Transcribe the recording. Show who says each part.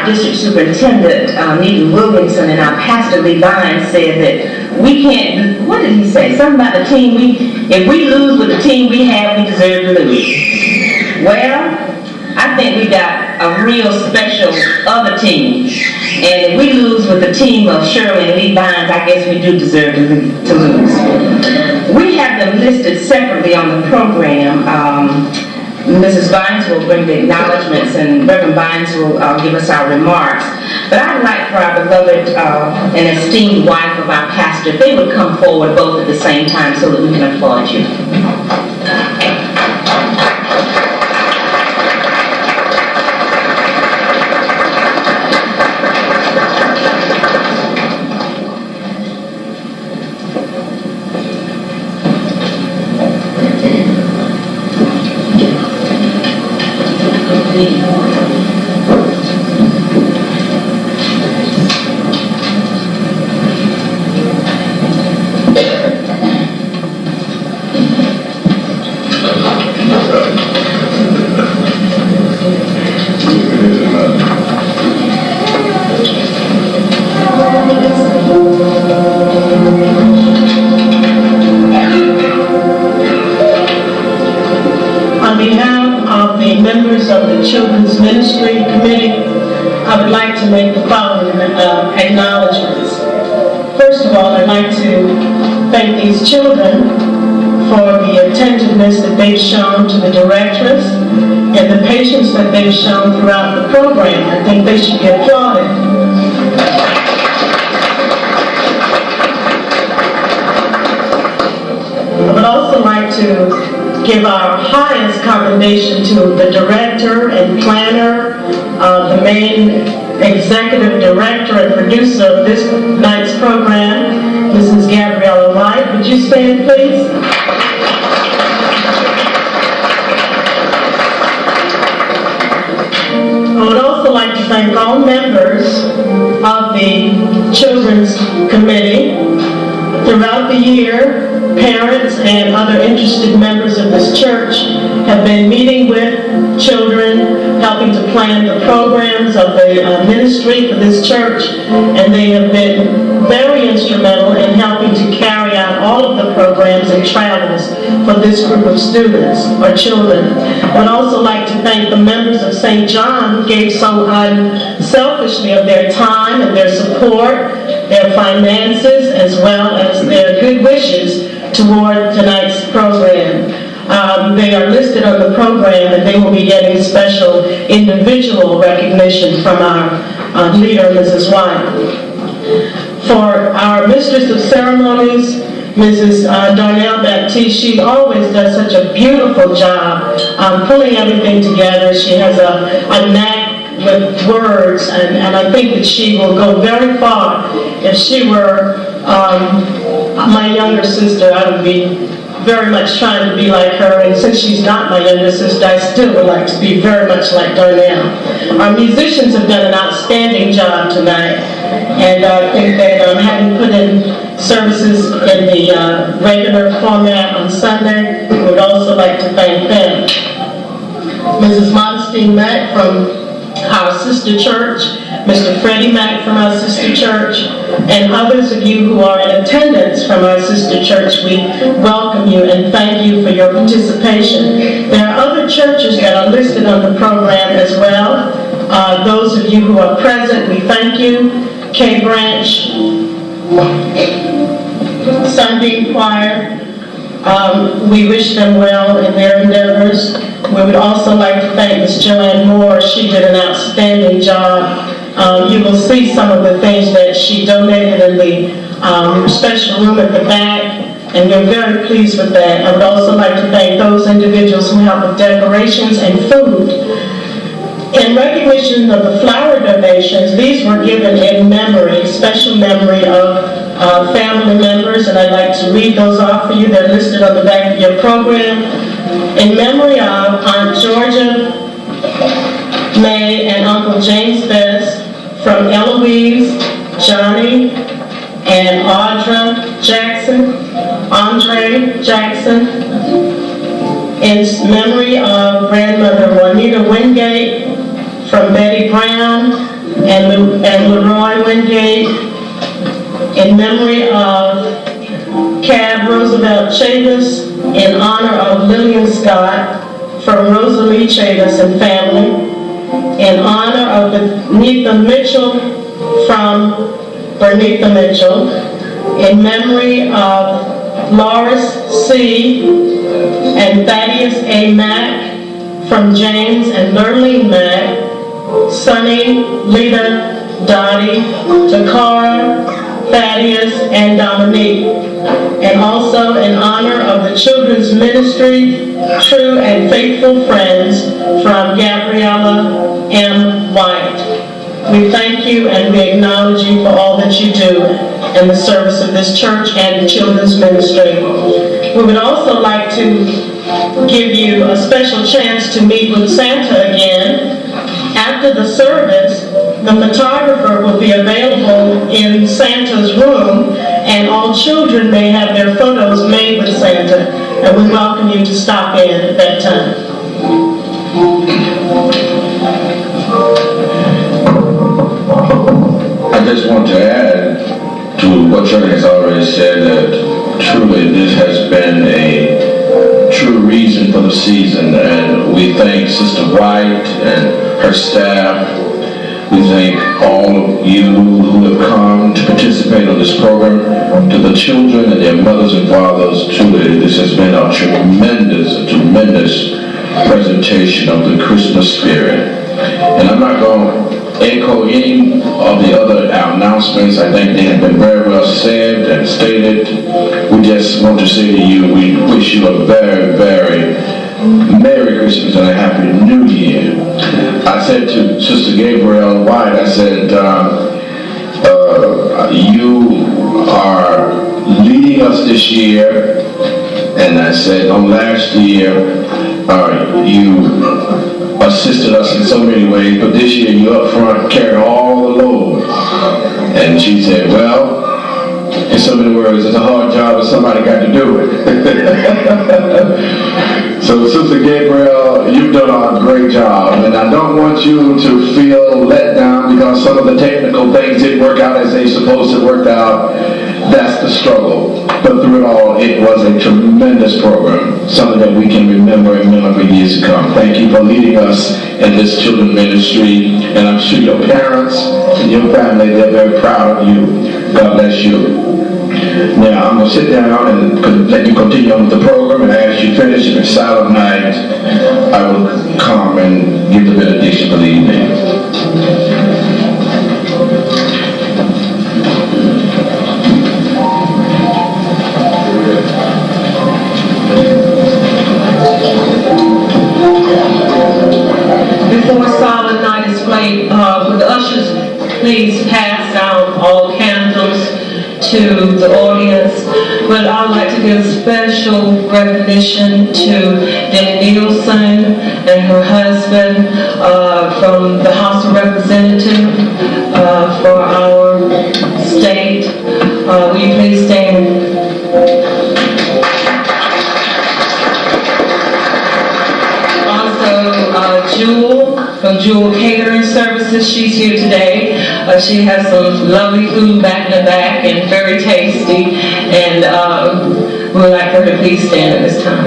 Speaker 1: district superintendent, Nita Wilkinson, and our pastor, Lee Vines, said that we can't, what did he say? Something about the team, if we lose with the team we have, we deserve to lose. Well, I think we got a real special other team. And if we lose with the team of Shirley and Lee Vines, I guess we do deserve to lose. We have them listed separately on the program. Mrs. Vines will bring the acknowledgments and Reverend Vines will give us our remarks. But I'd like for our beloved and esteemed wife of our pastor, if they would come forward both at the same time so that we can applaud you.
Speaker 2: Children's Ministry Committee, I would like to make the following acknowledgments. First of all, I'd like to thank these children for the attentiveness that they've shown to the directress and the patience that they've shown throughout the program. I think they should be applauded. I would also like to give our highest commendation to the director and planner, the main executive director and producer of this night's program, Mrs. Gabriella Wright. Would you stand, please? I would also like to thank all members of the Children's Committee. Throughout the year, parents and other interested members of this church have been meeting with children, helping to plan the programs of the ministry for this church, and they have been very instrumental in helping to carry out all of the programs and travels for this group of students or children. I would also like to thank the members of St. John who gave so unselfishly of their time and their support, their finances, as well as their good wishes toward tonight's program. They are listed on the program and they will be getting special individual recognition from our leader, Mrs. White. For our Mistress of Ceremonies, Mrs. Darnell Baptiste, she always does such a beautiful job pulling everything together. She has a knack with words, and I think that she will go very far. If she were my younger sister, I would be very much trying to be like her, and since she's not my younger sister, I still would like to be very much like Darnell. Our musicians have done an outstanding job tonight, and I think that having put in services in the regular format on Sunday, we would also like to thank them. Mrs. Modestine Mack from our sister church, Mr. Freddie Mack from our sister church, and others of you who are in attendance from our sister church, we welcome you and thank you for your participation. There are other churches that are listed on the program as well. Those of you who are present, we thank you. K Branch, Sunbeam Choir, we wish them well in their endeavors. We would also like to thank Ms. Joanne Moore. She did an outstanding job. You will see some of the things that she donated in the special room at the back, and we're very pleased with that. I would also like to thank those individuals who helped with decorations and food. In recognition of the flower donations, these were given in memory, special memory of family members, and I'd like to read those off for you. They're listed on the back of your program. In memory of Aunt Georgia May and Uncle James Best, from Eloise, Johnny, and Audra Jackson, Andre Jackson. In memory of grandmother Juanita Wingate, from Betty Brown, and Leroy Wingate, in memory of Cab Roosevelt Chavis, in honor of Lillian Scott from Rosalie Chavis and family, in honor of Bernitha Mitchell from Bernitha Mitchell, in memory of Loris C. and Thaddeus A. Mack from James and Lurleen Mack, Sonny, Lita, Dottie, Takara, Thaddeus, and Dominique, and also in honor of the Children's Ministry, True and Faithful Friends from Gabriella M. White. We thank you and we acknowledge you for all that you do in the service of this church and the children's ministry. We would also like to give you a special chance to meet with Santa again. After the service, the photographer will be available in Santa's room, and all children may have their photos made with Santa, and we welcome you to stop in at that time.
Speaker 3: I just want to add to what Shirley has already said, that truly this has been a true reason for the season, and we thank Sister White and her staff. We thank all of you who have come to participate on this program, to the children and their mothers and fathers. Truly, this has been a tremendous presentation of the Christmas spirit. And I'm not going to echo any of the other announcements. I think they have been very well said and stated. We just want to say to you, we wish you a very, very Merry Christmas and a Happy New Year. I said to Sister Gabrielle White, I said, you are leading us this year, and I said, last year, you assisted us in so many ways, but this year you up front carry all the load. And she said, well, in so many words, it's a hard job, but somebody got to do it. So Sister Gabrielle, you've done a great job, and I don't want you to feel let down because some of the technical things didn't work out as they supposed to work out. That's the struggle. But through it all, it was a tremendous program, something that we can remember and remember for years to come. Thank you for leading us in this children's ministry, and I'm sure your parents and your family, they're very proud of you. God bless you. Now, I'm going to sit down and let you continue on with the program, and as you finish in a silent night, I will come and give the benediction for the evening.
Speaker 1: Before Silent Night is played, would the ushers please pass out all candles to the audience? But I'd like to give special recognition to Denny Nielsen and her husband from the House of Representatives for our state. Will you please stand? Jewel from Jewel Catering Services, she's here today. She has some lovely food back in the back and very tasty, and we'd like her to please stand at this time.